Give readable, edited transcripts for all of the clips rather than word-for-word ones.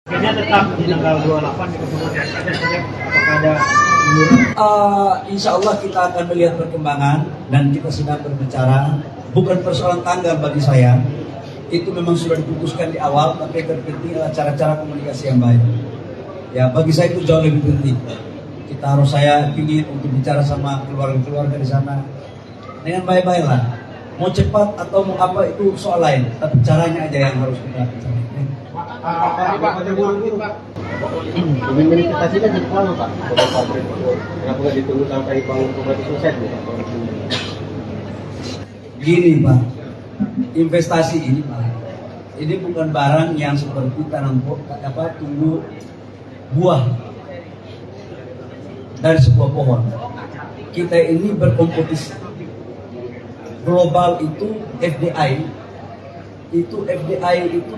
Kayaknya tetap di tanggal 28 di kemudian apakah ada Insya Allah kita akan melihat perkembangan dan kita sedang berbicara. Bukan persoalan tanggal bagi saya, itu memang sudah diputuskan di awal, tapi yang terpenting adalah cara-cara komunikasi yang baik. Ya, bagi saya itu jauh lebih penting. Saya ingin untuk bicara sama keluarga-keluarga di sana dengan baik-baik lah. Mau cepat atau mau apa itu soal lain, tapi caranya aja yang harus kita bicara. Investasinya jadi lama Pak, untuk pabrik. Kenapa nggak ditunggu sampai bangun rumah itu selesai nih Pak? Gini Pak, investasi ini Pak, ini bukan barang yang seperti tunggu buah dari sebuah pohon. Kita ini berkompetisi. Global itu FDI itu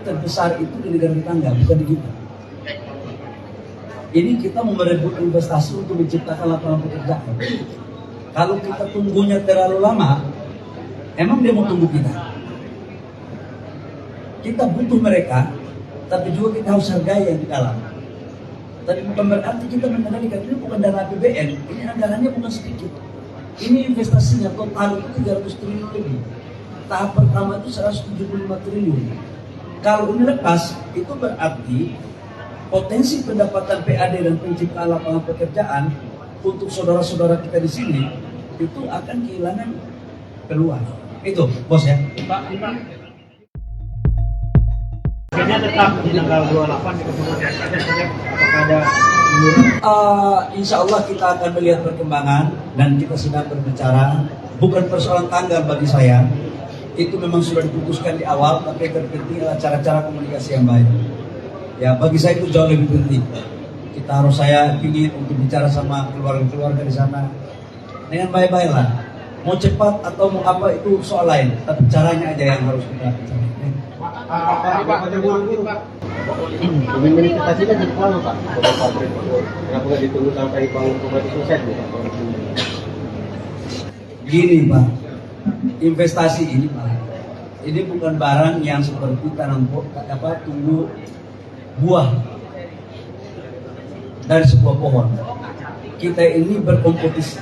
terbesar itu di negara tetangga, bukan di kita. Ini kita mau merebut investasi untuk menciptakan lapangan pekerjaan. Kalau kita tunggunya terlalu lama, emang dia mau tunggu kita? Kita butuh mereka, tapi juga kita harus hargai yang di dalam. Tapi bukan berarti kita mengendalikan, ini bukan dana APBN, ini anggarannya bukan sedikit. Ini investasinya total itu 300 triliun lebih. Tahap pertama itu 175 triliun. Kalau ini lepas, itu berarti potensi pendapatan PAD dan penciptaan lapangan pekerjaan untuk saudara-saudara kita di sini itu akan kehilangan peluang. Itu, bos ya. kayaknya tetap di tanggal 28 di kemudian apakah ada Insya Allah kita akan melihat perkembangan dan kita sedang berbicara. Bukan persoalan tanggal bagi saya, itu memang sudah diputuskan di awal, tapi yang terpenting adalah cara-cara komunikasi yang baik. Ya, bagi saya itu jauh lebih penting. Saya ingin untuk bicara sama keluarga-keluarga di sana dengan baik-baik lah. Mau cepat atau mau apa itu soal lain, tapi caranya aja yang harus kita bicara. Investasinya jadi lama Pak, untuk pabrik. Kenapa nggak ditunggu sampai bangun rumah itu selesai nih Pak? Gini Pak, investasi ini Pak, ini bukan barang yang seperti tunggu buah dari sebuah pohon. Kita ini berkompetisi.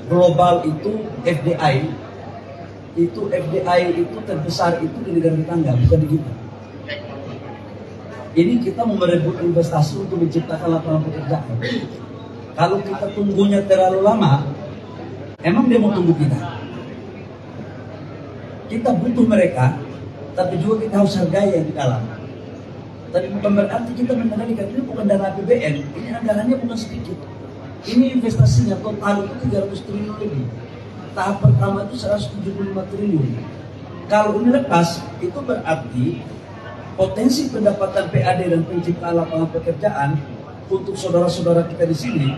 Global itu FDI itu terbesar itu di negara tetangga, bukan di kita. Ini kita mau merebut investasi untuk menciptakan lapangan pekerjaan. Kalau kita tunggunya terlalu lama, emang dia mau tunggu kita? Kita butuh mereka, tapi juga kita harus hargai yang di dalam. Tapi bukan berarti kita mengendalikan, ini bukan dana APBN, ini anggarannya bukan sedikit. Ini investasinya total itu 300 triliun lebih. Tahap pertama itu 175 triliun. Kalau ini lepas, itu berarti potensi pendapatan PAD dan penciptaan lapangan pekerjaan untuk saudara-saudara kita di sini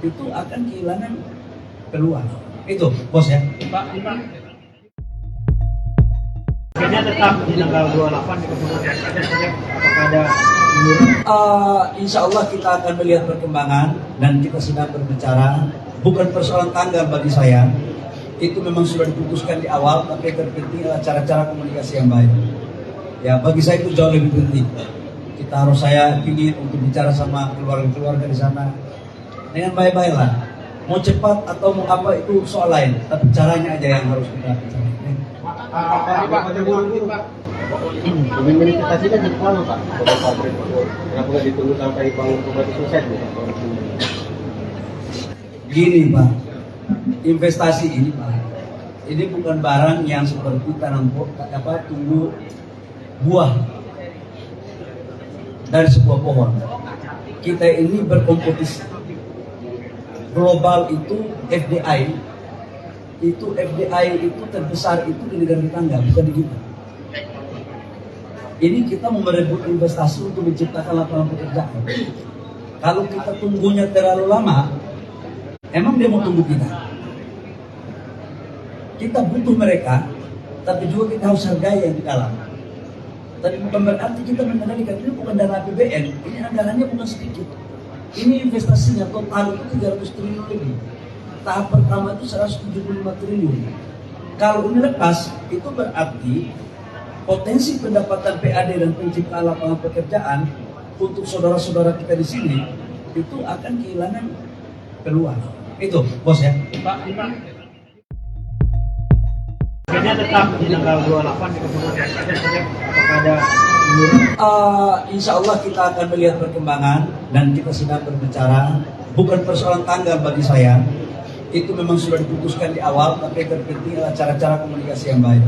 itu akan kehilangan peluang. Itu, bos ya. kayaknya tetap di tanggal 28 di kemudian apakah ada Insya Allah kita akan melihat perkembangan dan kita sedang berbicara. Bukan persoalan tanggal bagi saya, itu memang sudah diputuskan di awal, tapi yang terpenting adalah cara-cara komunikasi yang baik. Ya, bagi saya itu jauh lebih penting. Saya ingin untuk bicara sama keluarga-keluarga di sana dengan baik-baik lah. Mau cepat atau mau apa itu soal lain, tapi caranya aja yang harus kita bicara. Investasinya jadi lama Pak, untuk pabrik. Kenapa nggak ditunggu sampai bangun rumah itu selesai nih Pak? Gini Pak, investasi ini Pak, ini bukan barang yang seperti tunggu buah dari sebuah pohon. Kita ini berkompetisi. Global itu FDI itu terbesar itu di negara tetangga, bukan di kita. Ini kita mau merebut investasi untuk menciptakan lapangan pekerjaan. Kalau kita tunggunya terlalu lama, emang dia mau tunggu kita? Kita butuh mereka, tapi juga kita harus hargai yang di dalam. Tapi bukan berarti kita mengendalikan, ini bukan dana APBN, ini anggarannya bukan sedikit. Ini investasinya total itu 300 triliun lebih. Tahap pertama itu 175 triliun. Kalau ini lepas, itu berarti potensi pendapatan PAD dan penciptaan lapangan pekerjaan untuk saudara-saudara kita di sini itu akan kehilangan peluang. Itu, bos ya. Pak, akhirnya tetap di tanggal 28 kita semua saja. Apakah ada Insya Allah kita akan melihat perkembangan dan kita sedang berbicara. Bukan persoalan tanggal bagi saya, itu memang sudah diputuskan di awal, tapi yang terpenting adalah cara-cara komunikasi yang baik.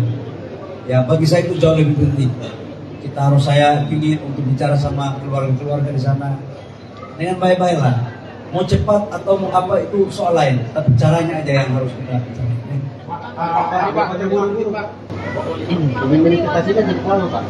Ya, bagi saya itu jauh lebih penting. Saya ingin untuk bicara sama keluarga-keluarga di sana dengan baik-baik lah. Mau cepat atau mau apa itu soal lain, tapi caranya aja yang harus kita bicara. Pak, ada buru-buru, Pak. Pemimpin investasinya jadi terlalu, Pak.